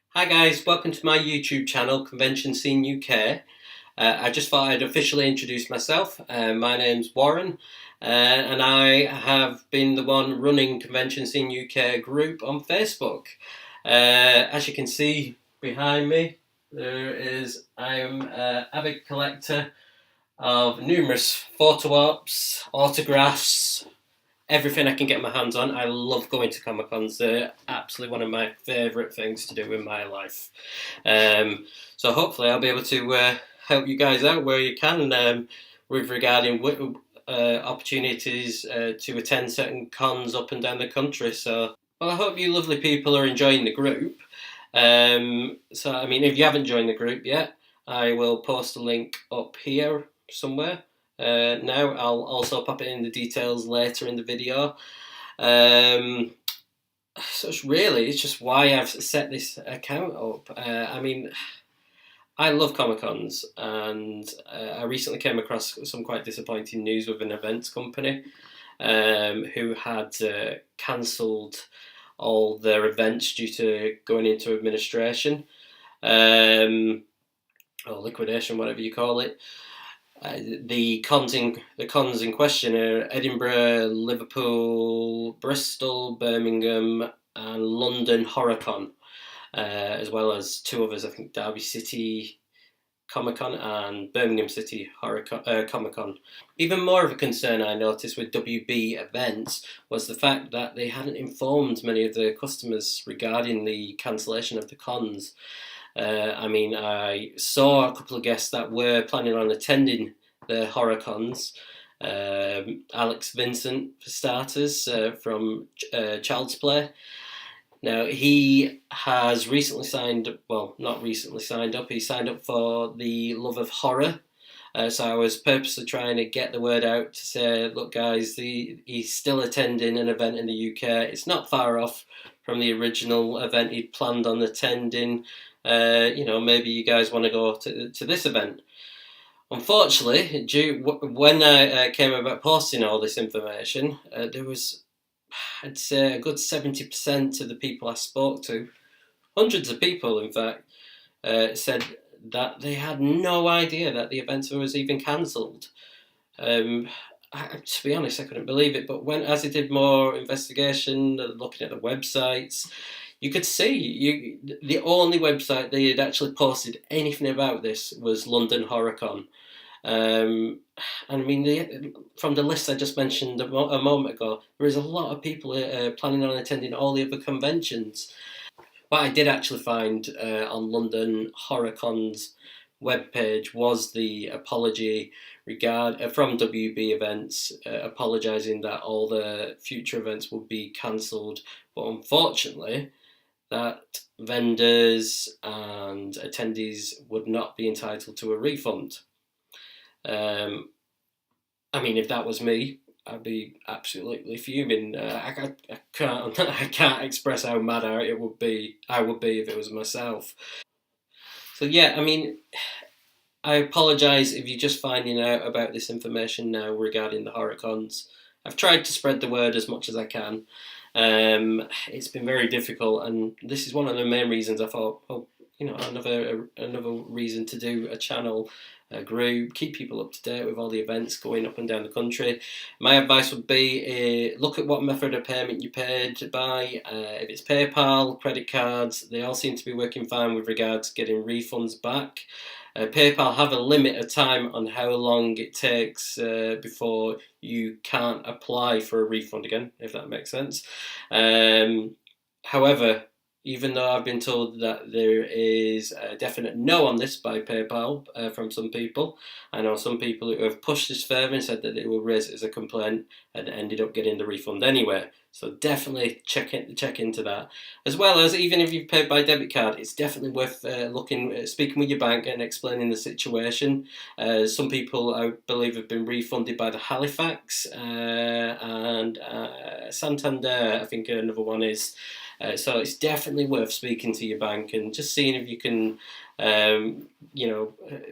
Hi guys, welcome to my YouTube channel, Convention Scene UK. I just thought I'd officially introduce myself. My name's Warren, and I have been the one running Convention Scene UK group on Facebook. As you can see behind me, I am an avid collector of numerous photo ops, autographs, everything I can get my hands on. I love going to Comic Cons. They're absolutely one of my favourite things to do in my life. So hopefully I'll be able to help you guys out where you can with regarding opportunities to attend certain cons up and down the country. So, well, I hope you lovely people are enjoying the group. So, I mean, if you haven't joined the group yet, I will post a link up here somewhere. Now I'll also pop it in the details later in the video. So it's just why I've set this account up. I mean, I love Comic Cons, and I recently came across some quite disappointing news with an events company who had cancelled all their events due to going into administration or liquidation, whatever you call it. The cons in question are Edinburgh, Liverpool, Bristol, Birmingham, and London HorrorCon, as well as two others. I think Derby City Comic Con and Birmingham City Comic Con. Even more of a concern I noticed with WB events was the fact that they hadn't informed many of their customers regarding the cancellation of the cons. I mean, I saw a couple of guests that were planning on attending the horror cons. Alex Vincent, for starters, from Child's Play. Now, he has recently not recently signed up, he signed up for the Love of Horror. So I was purposely trying to get the word out to say, look guys, he's still attending an event in the UK. It's not far off from the original event he'd planned on attending. Maybe you guys want to go to this event. Unfortunately, when I came about posting all this information, there was, I'd say, a good 70% of the people I spoke to, hundreds of people in fact, said that they had no idea that the event was even cancelled. To be honest, I couldn't believe it. But as I did more investigation, looking at the websites, you could see the only website they had actually posted anything about this was London HorrorCon. And I mean, from the list I just mentioned a moment ago, there is a lot of people planning on attending all the other conventions. What I did actually find on London HorrorCon's webpage was the apology from WB Events, apologising that all the future events would be cancelled. But unfortunately, that vendors and attendees would not be entitled to a refund. I mean, if that was me, I'd be absolutely fuming. I can't express how mad I would be if it was myself. So yeah, I mean, I apologise if you're just finding out about this information now regarding the horror cons. I've tried to spread the word as much as I can. It's been very difficult, and this is one of the main reasons I thought, another reason to do a channel, a group, keep people up to date with all the events going up and down the country. My advice would be look at what method of payment you paid by. If it's PayPal, credit cards, they all seem to be working fine with regards to getting refunds back. PayPal have a limit of time on how long it takes before you can't apply for a refund again, if that makes sense. However, even though I've been told that there is a definite no on this by PayPal from some people, I know some people who have pushed this further and said that they will raise it as a complaint and ended up getting the refund anyway. So definitely check into that. As well as, even if you've paid by debit card, it's definitely worth speaking with your bank and explaining the situation. Some people, I believe, have been refunded by the Halifax and Santander, I think another one is. So it's definitely worth speaking to your bank and just seeing if you can,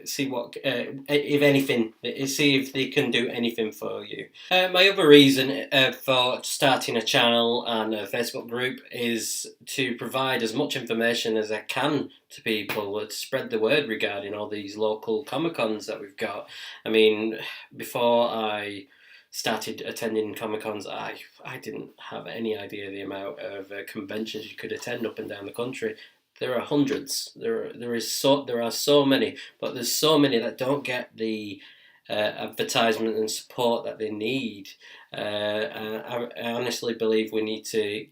see what, if anything, see if they can do anything for you. My other reason for starting a channel and a Facebook group is to provide as much information as I can to people, to spread the word regarding all these local Comic-Cons that we've got. I mean, before I started attending Comic-Cons, I didn't have any idea the amount of conventions you could attend up and down the country. There are hundreds. There are so many, but there's so many that don't get the advertisement and support that they need. I honestly believe we need to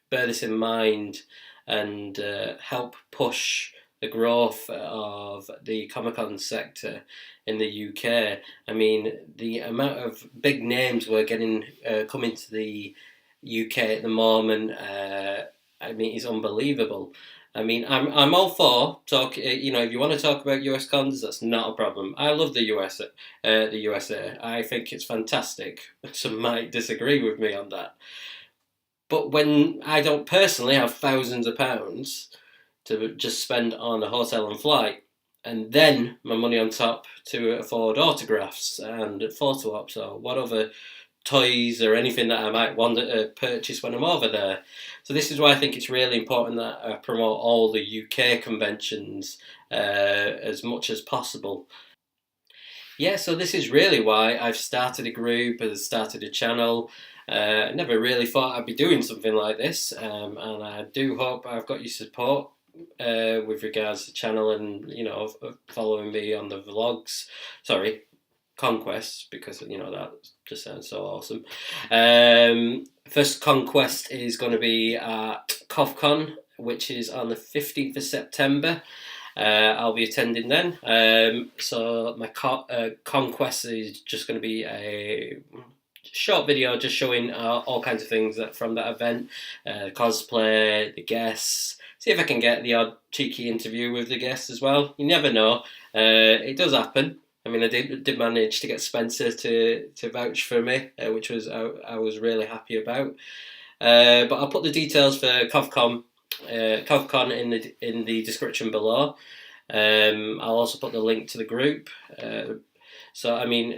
bear this in mind and help push the growth of the Comic-Con sector in the UK. I mean, the amount of big names we're getting coming to the UK at the moment, I mean, is unbelievable. I mean, I'm all for talk. If you want to talk about US cons, that's not a problem. I love the USA. I think it's fantastic. Some might disagree with me on that, but when I don't personally have thousands of pounds to just spend on a hotel and flight, and then my money on top to afford autographs and photo ops or whatever toys or anything that I might want to purchase when I'm over there. So this is why I think it's really important that I promote all the UK conventions as much as possible. Yeah, so this is really why I've started a group, I've started a channel. I never really thought I'd be doing something like this, and I do hope I've got your support with regards to the channel and, following me on the vlogs. Sorry, conquests, because that just sounds so awesome. First conquest is going to be at COFCON, which is on the 15th of September. I'll be attending then. So my conquest is just going to be a short video just showing all kinds of things from that event, cosplay, the guests. See if I can get the odd cheeky interview with the guests as well. You never know. It does happen. I mean, I did manage to get Spencer to vouch for me, which was I was really happy about. But I'll put the details for COFCON in the description below. I'll also put the link to the group. So I mean,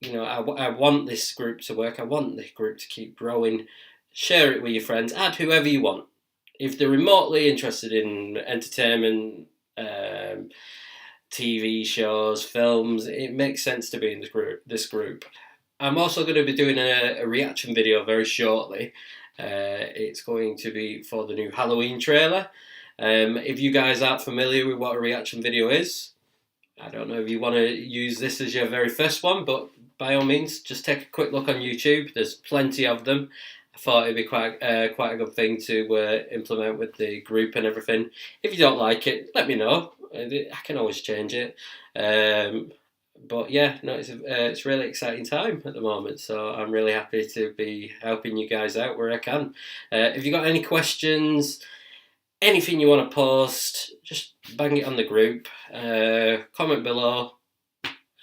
I want this group to work. I want the group to keep growing. Share it with your friends. Add whoever you want. If they're remotely interested in entertainment, TV shows, films, it makes sense to be in this group. I'm also going to be doing a reaction video very shortly. It's going to be for the new Halloween trailer. If you guys aren't familiar with what a reaction video is, I don't know if you want to use this as your very first one, but by all means, just take a quick look on YouTube. There's plenty of them. I thought it'd be quite a good thing to implement with the group and everything. If you don't like it, let me know. I can always change it. But yeah, no, it's really exciting time at the moment. So I'm really happy to be helping you guys out where I can. If you got any questions, anything you want to post, just bang it on the group. Comment below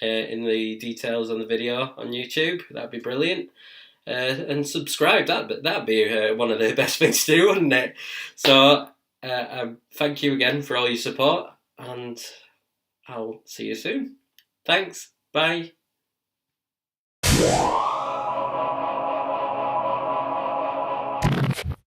in the details on the video on YouTube. That'd be brilliant. And subscribe. That'd be one of the best things to do, wouldn't it? So thank you again for all your support, and I'll see you soon. Thanks. Bye.